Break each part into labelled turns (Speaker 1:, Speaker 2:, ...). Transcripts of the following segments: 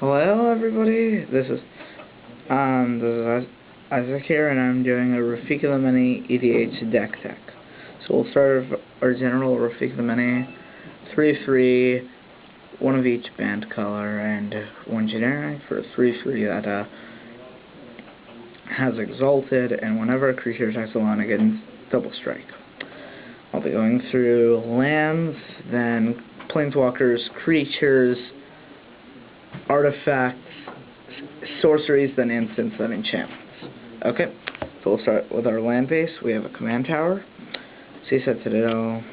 Speaker 1: Hello everybody, this is Isaac here, and I'm doing a Rafiq the Many EDH deck tech. So we'll start with our general Rafiq the Many, 3/3, one of each band color, and one generic for a 3/3 that has Exalted, and whenever a creature attacks alone, it gets double strike. I'll be going through lands, then planeswalkers, creatures, artifacts, sorceries, then instants, then enchantments. Okay, so we'll start with our land base. We have a command tower, Seaside Citadel.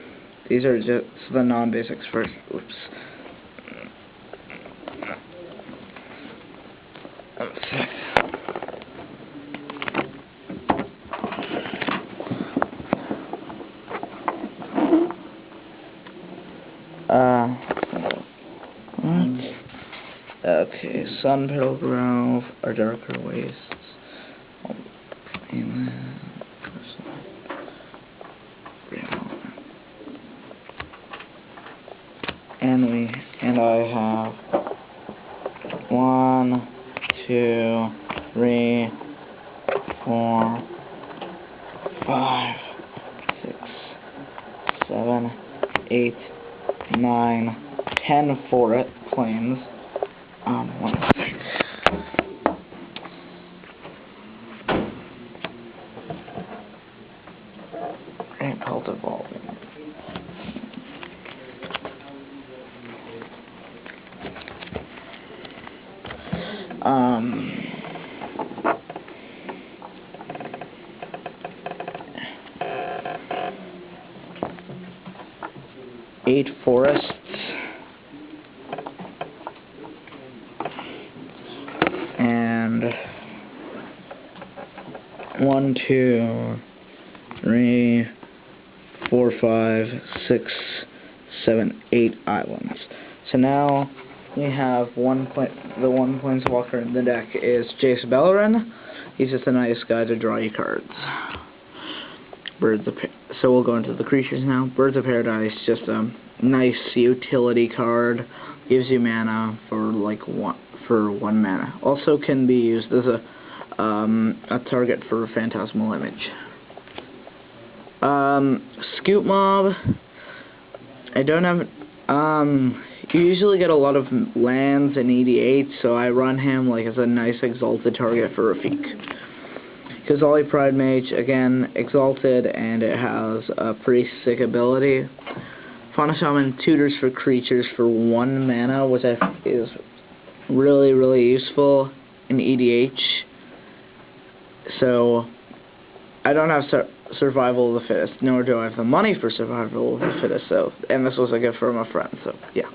Speaker 1: These are just the non-basics first. Oops. Okay, Sun Petal Grove, or Darker Wastes. And I have 1, 2, 3, 4, 5, 6, 7, 8, 9, 10 planes. One sec. And called evolving. Eight forests. And 1, 2, 3, 4, 5, 6, 7, 8 islands. So now we have the one planeswalker in the deck is Jace Beleren. He's just a nice guy to draw you cards. So we'll go into the creatures now. Birds of Paradise, just a nice utility card. Gives you mana for one mana. Also can be used as a target for a Phantasmal Image. Scoop Mob. I don't have. You usually get a lot of lands in EDH, so I run him as a nice Exalted target for Rafiq. Kazali Pride Mage, again, Exalted, and it has a pretty sick ability. Fauna Shaman tutors for creatures for 1 mana, which is really, really useful in EDH. So, I don't have Survival of the Fittest, nor do I have the money for Survival of the Fittest, and this was a gift from a friend, so, yeah.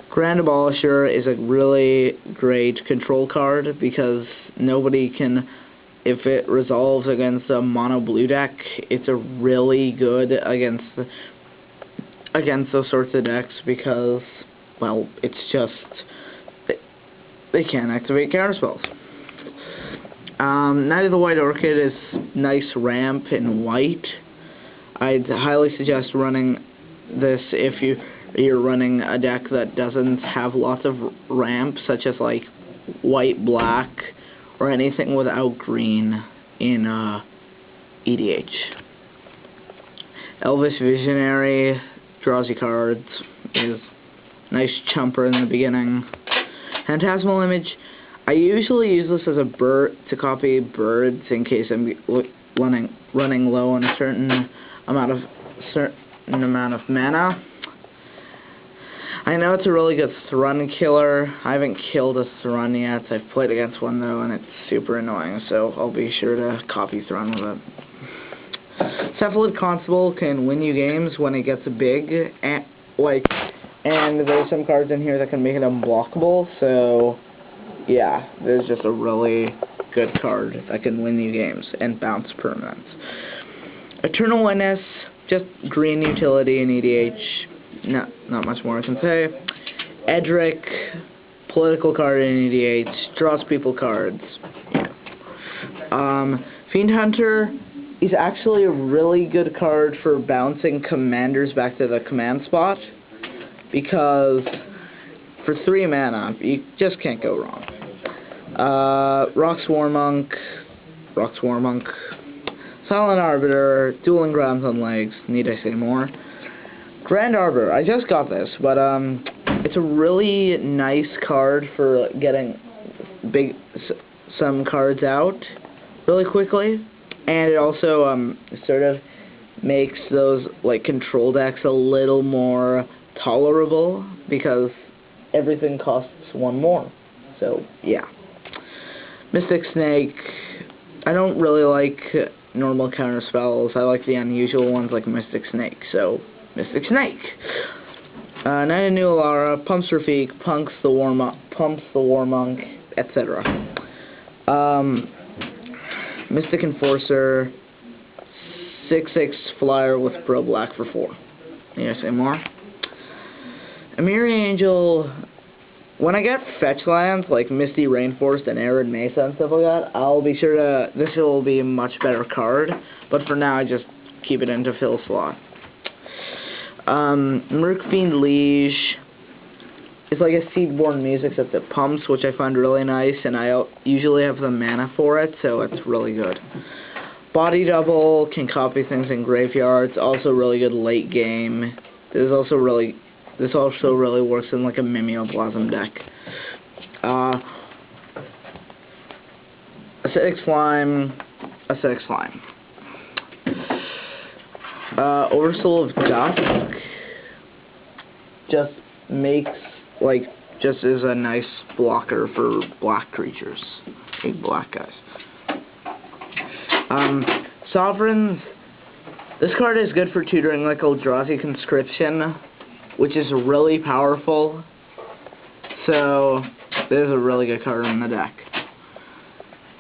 Speaker 1: Grand Abolisher is a really great control card, because nobody can... If it resolves against a mono blue deck, it's a really good against those sorts of decks, because, well, it's just they can't activate counterspells. Knight of the White Orchid is nice ramp in white. I'd highly suggest running this if you're running a deck that doesn't have lots of ramp, such as white black or anything without green in EDH. Elvis Visionary draws you cards, is nice chumper in the beginning. Phantasmal Image, I usually use this as a bird to copy birds in case I'm running low on a certain amount of mana. I know it's a really good Thrun killer. I haven't killed a Thrun yet. I've played against one though, and it's super annoying, so I'll be sure to copy Thrun with it. Cephalid Constable can win you games when it gets big, and there's some cards in here that can make it unblockable, so yeah, there's just a really good card that can win you games and bounce permanents. Eternal Witness, just green utility in EDH. Not much more I can say. Edric, political card in EDH, draws people cards. Yeah. Fiend Hunter is actually a really good card for bouncing commanders back to the command spot, because for 3 mana, you just can't go wrong. Rock Swarmonk, Silent Arbiter, Dueling Grounds on Legs, need I say more? Grand Arbor, I just got this, but it's a really nice card for getting some cards out really quickly, and it also sort of makes those like control decks a little more tolerable because everything costs 1 more. So yeah. Mystic Snake, I don't really like normal counter spells. I like the unusual ones like Mystic Snake. So Mystic Snake. Night of New Alara, pumps Rafiq, pumps the Warmonk, etc. Mystic Enforcer, 6/6 flyer with Pro Black for 4. Need I say more? Amiri Angel. When I get fetch lands like Misty Rainforest and Arid Mesa and stuff like that, I'll be sure to. This will be a much better card. But for now, I just keep it into Phil slot. Mercfiend Liege. It's like a Seedborn Music except it pumps, which I find really nice, and I usually have the mana for it, so it's really good. Body Double can copy things in graveyards, also really good late game. This also really works in like a Mimeoplasm deck. Acidic Slime. Oversoul of Dusk just is a nice blocker for black creatures, big black guys. Sovereigns. This card is good for tutoring like Eldrazi Conscription, which is really powerful. So this is a really good card in the deck.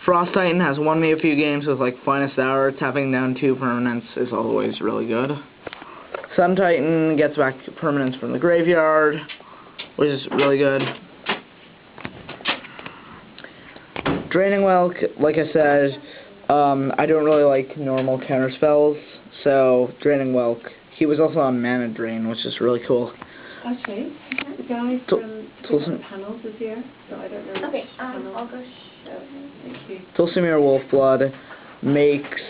Speaker 1: Frost Titan has won me a few games with like Finest Hour. Tapping down 2 permanents is always really good. Sun Titan gets back permanents from the graveyard, which is really good. Draining Well, like I said, I don't really like normal counter spells, so Draining Well. He was also on Mana Drain, which is really cool.
Speaker 2: Okay, the guy from different panels is here, so I don't know. Okay, I'll go show him. Thank you.
Speaker 1: Tulsimir Wolfblood makes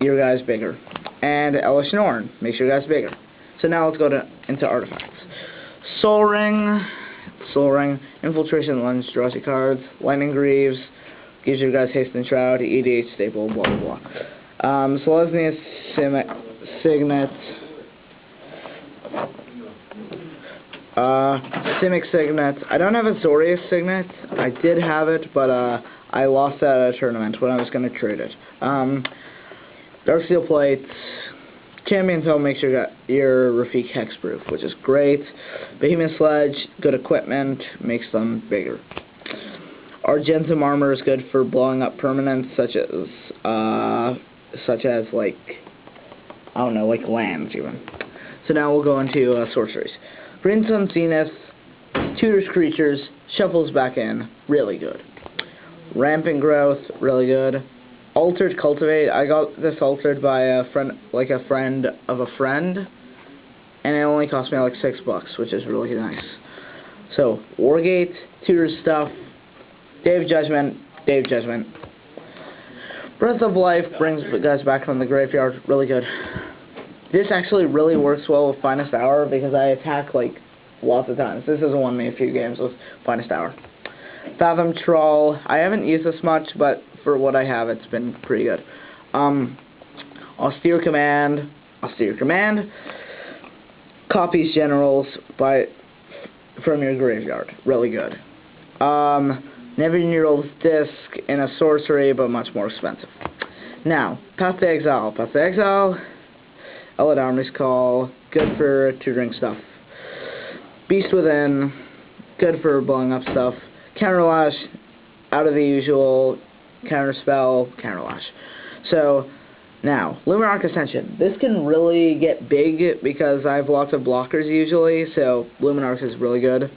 Speaker 1: your guys bigger, and Elish Norn makes your guys bigger. So now let's go into artifacts. Soul Ring, Infiltration Lens draws you cards. Lightning Greaves gives you guys Haste and Shroud, EDH staple, blah blah blah. Selesnya Signet, Simic Signet. I don't have a Zorius Signet. I did have it, but I lost that at a tournament when I was going to trade it. Darksteel Plates. Champion Toe makes your Rafiq hexproof, which is great. Behemoth Sledge, good equipment, makes them bigger. Argentum Armor is good for blowing up permanents, such as like, I don't know, like lands even. So now we'll go into sorceries. Green Sun Zenith tutors creatures, shuffles back in, really good. Rampant Growth, really good. Altered Cultivate, I got this altered by a friend of a friend, and it only cost me like $6, which is really nice. So, Wargate, tutors stuff, Day of Judgment. Breath of Life brings the guys back from the graveyard, really good. This actually really works well with Finest Hour because I attack like lots of times. This has won me a few games with Finest Hour. Fathom Troll, I haven't used this much, but for what I have, it's been pretty good. Austere Command copies generals from your graveyard, really good. Nevinyrral's Disc in a sorcery, but much more expensive. Now, Path to Exile, Eladamri's Call, good for tutoring stuff. Beast Within, good for blowing up stuff. Counterlash, out of the usual, counterspell, counterlash. So, now, Luminarch Ascension. This can really get big because I have lots of blockers usually, so Luminarch is really good.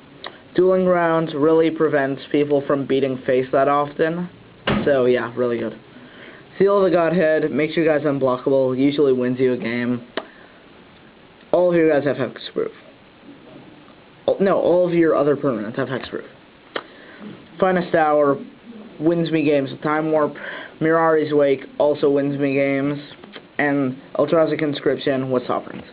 Speaker 1: Dueling Grounds really prevents people from beating face that often, so yeah, really good. Seal of the Godhead makes you guys unblockable, usually wins you a game. All of you guys have hexproof. No, all of your other permanents have hexproof. Finest Hour wins me games with Time Warp. Mirari's Wake also wins me games. And Eldrazi Conscription with Sovereigns.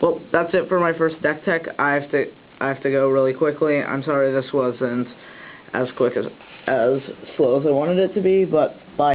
Speaker 1: Well, that's it for my first deck tech. I have to go really quickly. I'm sorry this wasn't as quick as slow as I wanted it to be, but bye.